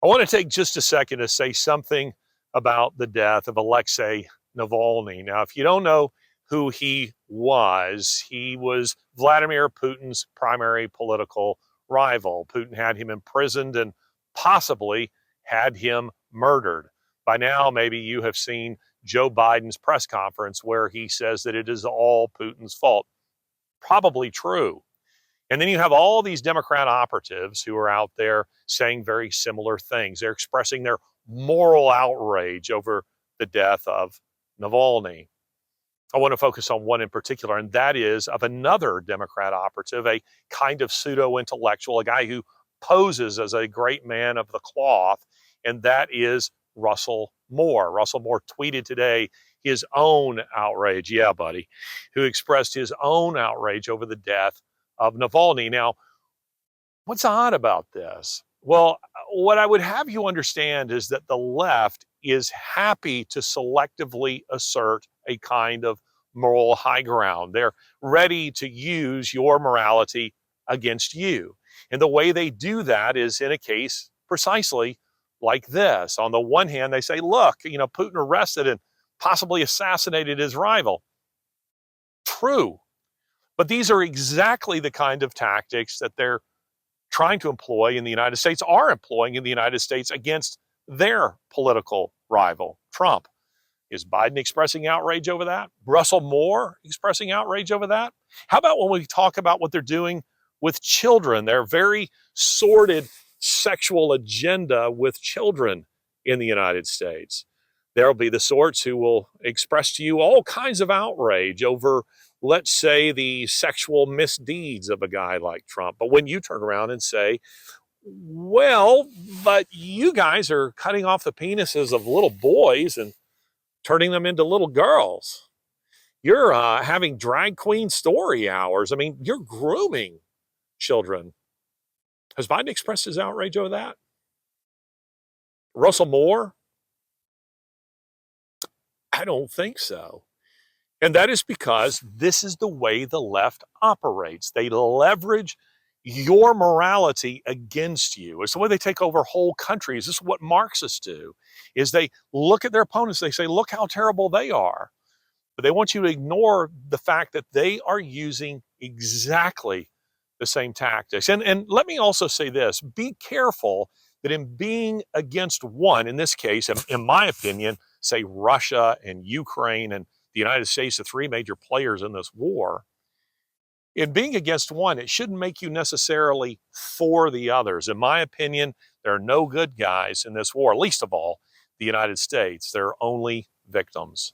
I want to take just a second to say something about the death of Alexei Navalny. Now, if you don't know who he was Vladimir Putin's primary political rival. Putin had him imprisoned and possibly had him murdered. By now, maybe you have seen Joe Biden's press conference where he says that it is all Putin's fault. Probably true. And then you have all these Democrat operatives who are out there saying very similar things. They're expressing their moral outrage over the death of Navalny. I want to focus on one in particular, and that is of another Democrat operative, a kind of pseudo-intellectual, a guy who poses as a great man of the cloth, and that is Russell Moore. Russell Moore tweeted today his own outrage, yeah, buddy, who expressed his own outrage over the death of Navalny. Now, what's odd about this? Well, what I would have you understand is that the left is happy to selectively assert a kind of moral high ground. They're ready to use your morality against you. And the way they do that is in a case precisely like this. On the one hand, they say, look, Putin arrested and possibly assassinated his rival. True. But these are exactly the kind of tactics that they're trying to employ in the United States, are employing in the United States against their political rival, Trump. Is Biden expressing outrage over that? Russell Moore expressing outrage over that? How about when we talk about what they're doing with children, their very sordid sexual agenda with children in the United States? There'll be the sorts who will express to you all kinds of outrage over, let's say, the sexual misdeeds of a guy like Trump. But when you turn around and say, well, but you guys are cutting off the penises of little boys and turning them into little girls. You're having drag queen story hours. I mean, you're grooming children. Has Biden expressed his outrage over that? Russell Moore? I don't think so. And that is because this is the way the left operates. They leverage your morality against you. It's the way they take over whole countries. This is what Marxists do, is they look at their opponents, they say, look how terrible they are. But they want you to ignore the fact that they are using exactly the same tactics. And let me also say this, be careful that in being against one, in this case, in my opinion, say Russia and Ukraine and the United States, the three major players in this war, in being against one, it shouldn't make you necessarily for the others. In my opinion, there are no good guys in this war, least of all the United States. There are only victims.